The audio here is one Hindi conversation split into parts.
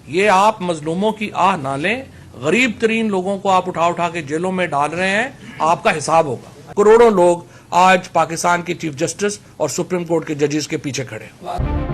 ये आप मजलूमों की आह ना लें, गरीब तरीन लोगों को आप उठा उठा के जेलों में डाल रहे हैं, आपका हिसाब होगा। करोड़ों लोग आज पाकिस्तान की चीफ जस्टिस और सुप्रीम कोर्ट के जजेस के पीछे खड़े हैं।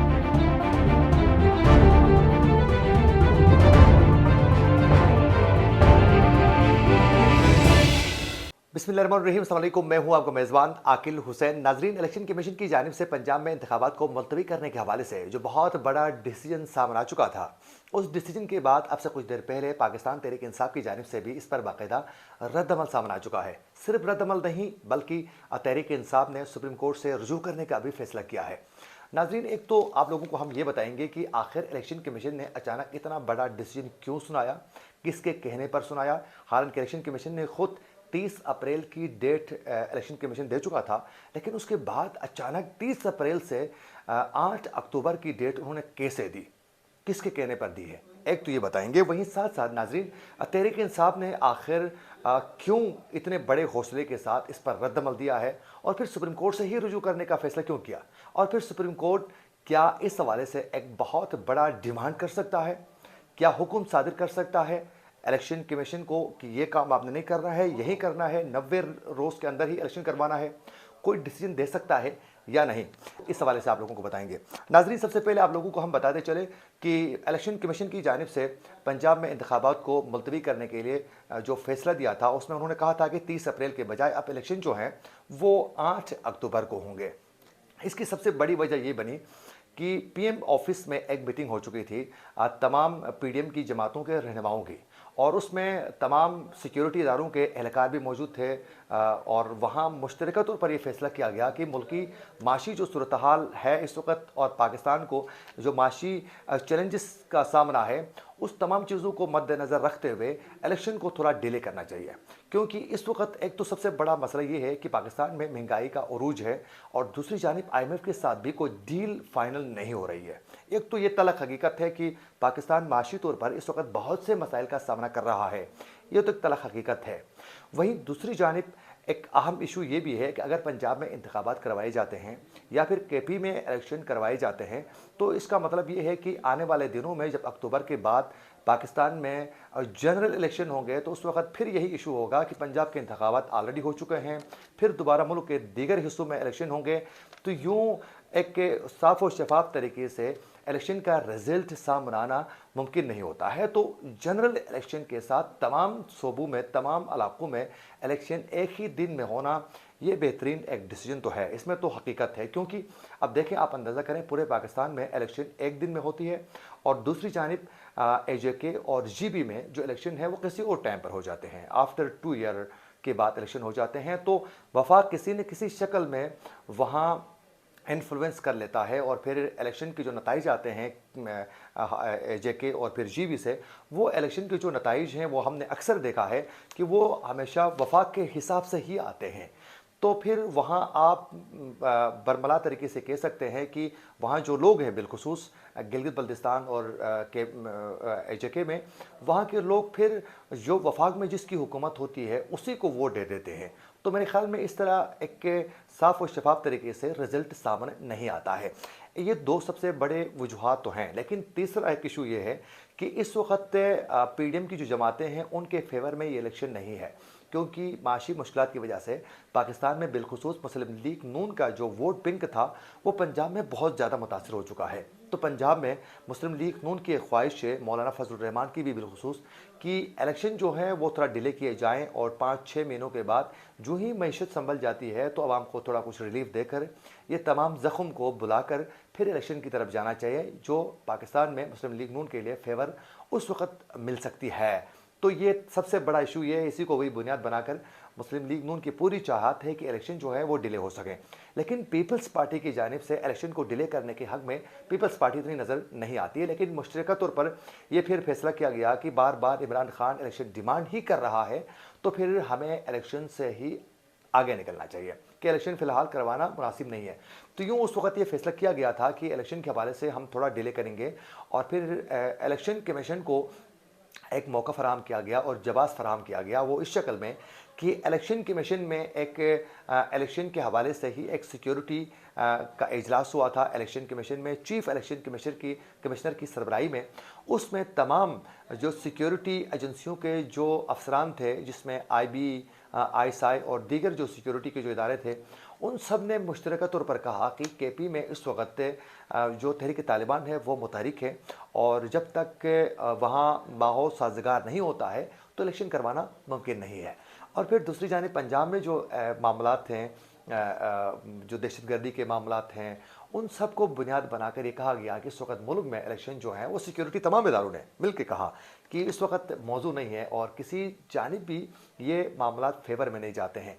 बिस्मिल्लाहिर्रहमानिर्रहीम, अस्सलाम वालेकुम। मैं हूं आपका मेज़बान आकिल हुसैन। नाजरीन, इलेक्शन कमीशन की जानिब से पंजाब में इंतखाबात को मुलतवी करने के हवाले से जो बहुत बड़ा डिसीजन सामने आ चुका था, उस डिसीजन के बाद अब से कुछ देर पहले पाकिस्तान तहरीक इंसाफ की जानिब से भी इस पर बाकायदा रद्दमल सामने आ चुका है। सिर्फ रद्दमल नहीं, बल्कि तहरीक इंसाफ ने सुप्रीम कोर्ट से रुजू करने का भी फैसला किया है। नाजरीन, एक तो आप लोगों को हम ये बताएंगे कि आखिर इलेक्शन कमीशन ने अचानक इतना बड़ा डिसीजन क्यों सुनाया, किसके कहने पर सुनाया। हालांकि इलेक्शन कमीशन ने खुद 30 अप्रैल की डेट इलेक्शन कमीशन दे चुका था, लेकिन उसके बाद अचानक 30 अप्रैल से 8 अक्टूबर की डेट उन्होंने कैसे दी, किसके कहने पर दी है, एक तो ये बताएंगे। वहीं साथ साथ नाजरीन, तहरीक इंसाफ ने आखिर क्यों इतने बड़े हौसले के साथ इस पर रद्दमल दिया है और फिर सुप्रीम कोर्ट से ही रुजू करने का फैसला क्यों किया, और फिर सुप्रीम कोर्ट क्या इस हवाले से एक बहुत बड़ा डिमांड कर सकता है, क्या हुक्म सादिर कर सकता है इलेक्शन कमीशन को कि ये काम आपने नहीं करना है, यही करना है, 90 रोज़ के अंदर ही इलेक्शन करवाना है, कोई डिसीजन दे सकता है या नहीं, इस हवाले से आप लोगों को बताएंगे। नाजरीन, सबसे पहले आप लोगों को हम बताते चले कि इलेक्शन कमीशन की जानिब से पंजाब में इंतखाबात को मुलतवी करने के लिए जो फैसला दिया था, उसमें उन्होंने कहा था कि 30 अप्रैल के बजाय अब इलेक्शन जो हैं वो 8 अक्टूबर को होंगे। इसकी सबसे बड़ी वजह ये बनी कि पीएम ऑफिस में एक मीटिंग हो चुकी थी तमाम पीडीएम की जमातों के रहनुमाओं की, और उसमें तमाम सिक्योरिटी इदारों के एहलकार भी मौजूद थे, और वहाँ मुश्तरका तौर पर यह फैसला किया गया कि मुल्की माशी जो सूरत हाल है इस वक्त और पाकिस्तान को जो माशी चैलेंजेस का सामना है, उस तमाम चीज़ों को मद्देनज़र रखते हुए इलेक्शन को थोड़ा डिले करना चाहिए। क्योंकि इस वक्त एक तो सबसे बड़ा मसला ये है कि पाकिस्तान में महंगाई का उरूज है, और दूसरी जानिब IMF के साथ भी कोई डील फाइनल नहीं हो रही है। एक तो ये तलख हकीकत है कि पाकिस्तान माशी तौर पर इस वक्त बहुत से मसाइल का सामना कर रहा है, ये तो एक तलख हकीकत है। वहीं दूसरी जानिब एक अहम इशू ये भी है कि अगर पंजाब में इंतखाबात करवाए जाते हैं या फिर KP में इलेक्शन करवाए जाते हैं, तो इसका मतलब ये है कि आने वाले दिनों में जब अक्टूबर के बाद पाकिस्तान में जनरल इलेक्शन होंगे, तो उस वक्त फिर यही इशू होगा कि पंजाब के इंतखाबात ऑलरेडी हो चुके हैं, फिर दोबारा मुल्क के दीगर हिस्सों में इलेक्शन होंगे, तो यूँ एक साफ और शफाफ तरीके से इलेक्शन का रिजल्ट सामने आना मुमकिन नहीं होता है। तो जनरल इलेक्शन के साथ तमाम सूबों में, तमाम इलाकों में इलेक्शन एक ही दिन में होना, ये बेहतरीन एक डिसीजन तो है, इसमें तो हकीकत है। क्योंकि अब देखें, आप अंदाज़ा करें, पूरे पाकिस्तान में इलेक्शन एक दिन में होती है, और दूसरी जानिब AJK और GB में जो इलेक्शन है वो किसी और टाइम पर हो जाते हैं, आफ्टर 2 ईयर के बाद इलेक्शन हो जाते हैं। तो वफाक किसी न किसी शक्ल में वहाँ इन्फ्लुएंस कर लेता है, और फिर इलेक्शन के जो नताइज आते हैं AJK और फिर GB से, वो इलेक्शन के जो नताइज हैं वो हमने अक्सर देखा है कि वो हमेशा वफाक के हिसाब से ही आते हैं। तो फिर वहाँ आप बरमला तरीके से कह सकते हैं कि वहाँ जो लोग हैं, बिलखुसूस गिलगित बल्तिस्तान और AJK में, वहाँ के लोग फिर जो वफाक में जिसकी हुकूमत होती है उसी को वोट दे देते हैं। तो मेरे ख्याल में इस तरह एक साफ और शफाफ तरीके से रिजल्ट सामने नहीं आता है। ये दो सबसे बड़े वजूहात तो हैं, लेकिन तीसरा एक इशू ये है कि इस वक्त पीडीएम की जो जमातें हैं उनके फेवर में ये इलेक्शन नहीं है, क्योंकि माशी मुश्किलात की वजह से पाकिस्तान में बिलखुसूस मुस्लिम लीग नून का जो वोट बैंक था वो पंजाब में बहुत ज़्यादा मुतासर हो चुका है। तो पंजाब में मुस्लिम लीग नून की एक ख्वाहिश है, मौलाना फजलुर रहमान की भी बिलखुसूस, कि इलेक्शन जो है वो थोड़ा डिले किए जाएँ, और 5-6 महीनों के बाद जो ही मईशत संभल जाती है तो आवाम को थोड़ा कुछ रिलीफ देकर ये तमाम ज़ख्म को बुलाकर फिर इलेक्शन की तरफ जाना चाहिए, जो पाकिस्तान में मुस्लिम लीग नून के लिए फेवर उस वक्त मिल सकती है। तो ये सबसे बड़ा इशू ये है, इसी को वही बुनियाद बनाकर मुस्लिम लीग नून की पूरी चाहत है कि इलेक्शन जो है वो डिले हो सके। लेकिन पीपल्स पार्टी की जानिब से इलेक्शन को डिले करने के हक में पीपल्स पार्टी इतनी नज़र नहीं आती है, लेकिन मुश्तरका तौर पर यह फिर फैसला किया गया कि बार बार इमरान खान इलेक्शन डिमांड ही कर रहा है, तो फिर हमें इलेक्शन से ही आगे निकलना चाहिए कि इलेक्शन फ़िलहाल करवाना मुनासिब नहीं है। तो यूँ उस वक्त ये फैसला किया गया था कि इलेक्शन के हवाले से हम थोड़ा डिले करेंगे, और फिर इलेक्शन कमीशन को एक मौका फराहम किया गया और जवाब फराहम किया गया, वो इस शक्ल में कि इलेक्शन कमीशन में एक इलेक्शन के हवाले से ही एक सिक्योरिटी का इजलास हुआ था इलेक्शन कमीशन में, चीफ इलेक्शन कमिश्नर की सरबराही में। उसमें तमाम जो सिक्योरिटी एजेंसियों के जो अफसरान थे, जिसमें IB, ISI और दीगर जो सिक्योरिटी के जो इदारे थे, उन सब ने मुश्तरका तौर पर कहा कि KP में इस वक्त जो तहरीक तालिबान है वो मुतहरिक है, और जब तक वहाँ माहौल साजगार नहीं होता है तो इलेक्शन करवाना मुमकिन नहीं है। और फिर दूसरी जानिब पंजाब में जो मामलात हैं, जो दहशतगर्दी के मामलात हैं, उन सब को बुनियाद बनाकर ये कहा गया कि इस वक्त मुल्क में इलेक्शन जो है वो सिक्योरिटी तमाम इदारों ने मिलकर कहा कि इस वक्त मौजू नहीं है और किसी जानिब भी ये मामलात फेवर में नहीं जाते हैं।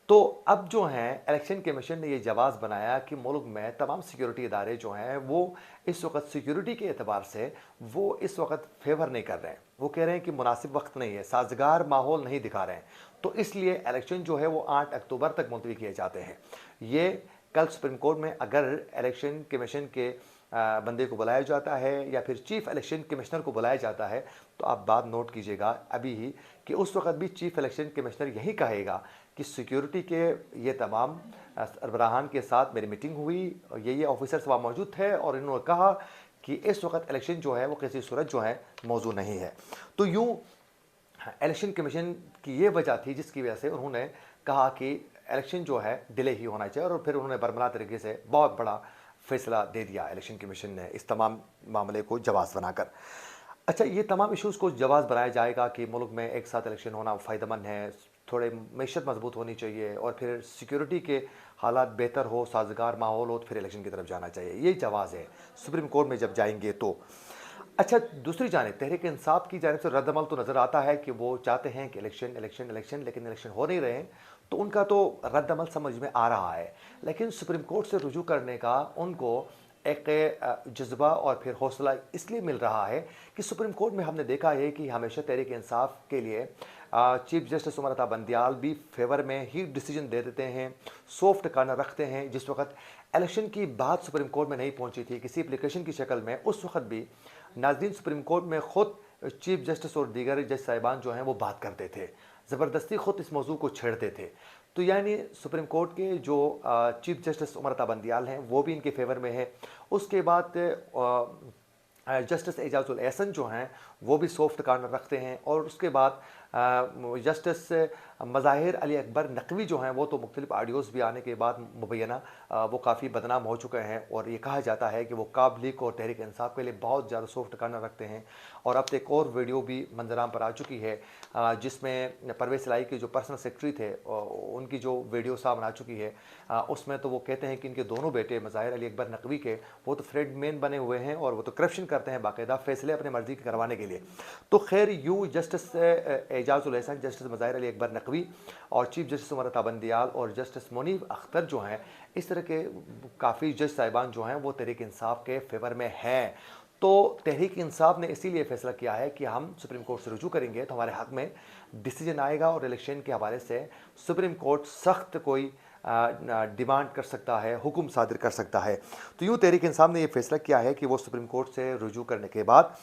तो अब जो हैं इलेक्शन कमीशन ने ये जवाब बनाया कि मुल्क में तमाम सिक्योरिटी इदारे जो हैं वो इस वक्त सिक्योरिटी के एतबार से वो इस वक्त फेवर नहीं कर रहे हैं। वो कह रहे हैं कि मुनासिब वक्त नहीं है, साजगार माहौल नहीं दिखा रहे हैं, तो इसलिए इलेक्शन जो है वो 8 अक्टूबर तक मुलतवी किए जाते हैं। ये कल सुप्रीम कोर्ट में अगर इलेक्शन कमीशन के बंदे को बुलाया जाता है या फिर चीफ इलेक्शन कमिश्नर को बुलाया जाता है, तो आप बात नोट कीजिएगा अभी ही कि उस वक्त भी चीफ इलेक्शन कमिश्नर यही कहेगा कि सिक्योरिटी के ये तमाम सरबराहान के साथ मेरी मीटिंग हुई, ये ऑफिसर्स वहाँ मौजूद थे और इन्होंने कहा कि इस वक्त इलेक्शन जो है वो किसी सूरत जो है मौजू नहीं है। तो यूँ इलेक्शन कमीशन की ये वजह थी जिसकी वजह से उन्होंने कहा कि इलेक्शन जो है डिले ही होना चाहिए, और फिर उन्होंने बरमला तरीके से बहुत बड़ा फैसला दे दिया इलेक्शन कमीशन ने इस तमाम मामले को जवाब बनाकर। अच्छा, ये तमाम इश्यूज़ को जवाब बनाया जाएगा कि मुल्क में एक साथ इलेक्शन होना फ़ायदेमंद है, थोड़े मैशत मजबूत होनी चाहिए और फिर सिक्योरिटी के हालात बेहतर हो, साजगार माहौल हो, तो फिर इलेक्शन की तरफ जाना चाहिए। ये जवाब है सुप्रीम कोर्ट में जब जाएंगे तो। अच्छा, दूसरी जानिब तहरीक इंसाफ की जानिब से रद्दमल तो नज़र आता है कि वो चाहते हैं कि इलेक्शन इलेक्शन इलेक्शन, लेकिन इलेक्शन हो नहीं रहे हैं, तो उनका तो रद्दमल समझ में आ रहा है। लेकिन सुप्रीम कोर्ट से रुजू करने का उनको एक जज्बा और फिर हौसला इसलिए मिल रहा है कि सुप्रीम कोर्ट में हमने देखा है कि हमेशा तहरीक इंसाफ के लिए चीफ जस्टिस उमर अता बंदियाल भी फेवर में ही डिसीजन दे देते हैं, सॉफ्ट कार्नर रखते हैं। जिस वक्त इलेक्शन की बात सुप्रीम कोर्ट में नहीं पहुंची थी किसी एप्लीकेशन की शक्ल में, उस वक्त भी नाज़रीन सुप्रीम कोर्ट में ख़ुद चीफ जस्टिस और दीगर जज साहिबान जो हैं वो बात करते थे, ज़बरदस्ती ख़ुद इस मौजू को छेड़ते थे। तो यानी सुप्रीम कोर्ट के जो चीफ जस्टिस उमर अता बंदियाल हैं वो भी इनके फेवर में है। उसके बाद जस्टिस एजाजुल एहसन जो हैं वो भी सॉफ्ट कार्नर रखते हैं, और उसके बाद जस्टिस मज़ाहिर अली अकबर नकवी जो हैं वो तो मुख्तलिफ ऑडियोज़ भी आने के बाद मुबैना वो काफ़ी बदनाम हो चुके हैं, और ये कहा जाता है कि वो काबलिक और तहरीक इंसाफ के लिए बहुत ज़्यादा सॉफ्ट कार्नर रखते हैं। और अब तो एक और वीडियो भी मंजराम पर आ चुकी है जिसमें परवेज़ इलाही के जो पर्सनल सेक्रेटरी थे उनकी जो वीडियो सामने आ चुकी है, उसमें तो वो कहते हैं कि इनके दोनों बेटे मज़ाहिर अली अकबर नकवी के वो तो फ्रेड मैन बने हुए हैं और वो तो करप्शन करते हैं बाकायदा फैसले अपने मर्जी के करवाने के लिए। तो खैर यूँ जस्टिस एजाजुल एहसन, जस्टिस मज़ाहिर अली अकबर नकवी और चीफ जस्टिस उमर अता बंदियाल और जस्टिस मुनीब अख्तर जो हैं, इस तरह के काफ़ी जज साहिबान जो हैं वो तहरीक इंसाफ के फेवर में हैं। तो तहरीक इंसाफ ने इसीलिए फैसला किया है कि हम सुप्रीम कोर्ट से रुजू करेंगे तो हमारे हक़ में डिसीजन आएगा, और इलेक्शन के हवाले से सुप्रीम कोर्ट सख्त कोई डिमांड कर सकता है, हुक्म सादिर कर सकता है। तो यूँ तहरीक इंसाफ ने यह फैसला किया है कि वो सुप्रीम कोर्ट से रुजू करने के बाद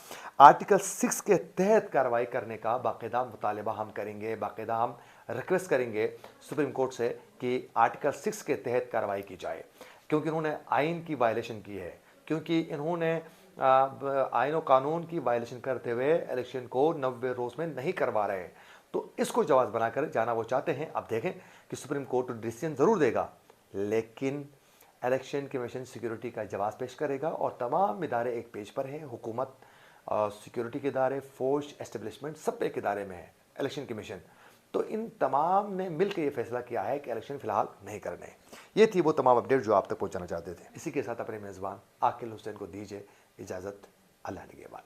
आर्टिकल 6 के तहत कार्रवाई करने का बाकायदा मुतालबा हम करेंगे, बाकायदा हम रिक्वेस्ट करेंगे सुप्रीम कोर्ट से कि आर्टिकल 6 के तहत कार्रवाई की जाए, क्योंकि इन्होंने आइन की वायलेशन की है, क्योंकि इन्होंने आइन और कानून की वायलेशन करते हुए इलेक्शन को 90 रोज़ में नहीं करवा रहे हैं। तो इसको जवाब बनाकर जाना वो चाहते हैं। अब देखें कि सुप्रीम कोर्ट डिसीजन ज़रूर देगा, लेकिन इलेक्शन कमीशन सिक्योरिटी का जवाब पेश करेगा, और तमाम इदारे एक पेज पर हैं, हुकूमत, सिक्योरिटी के इदारे, फौज, एस्टेब्लिशमेंट सब एक इदारे में है इलेक्शन कमीशन। तो इन तमाम ने मिलकर ये फैसला किया है कि इलेक्शन फ़िलहाल नहीं करने। ये थी वो तमाम अपडेट जो आप तक पहुँचाना चाहते थे। इसी के साथ अपने मेज़बान आकिल हुसैन को दीजिए इजाज़त। अल्लाह निगहबान।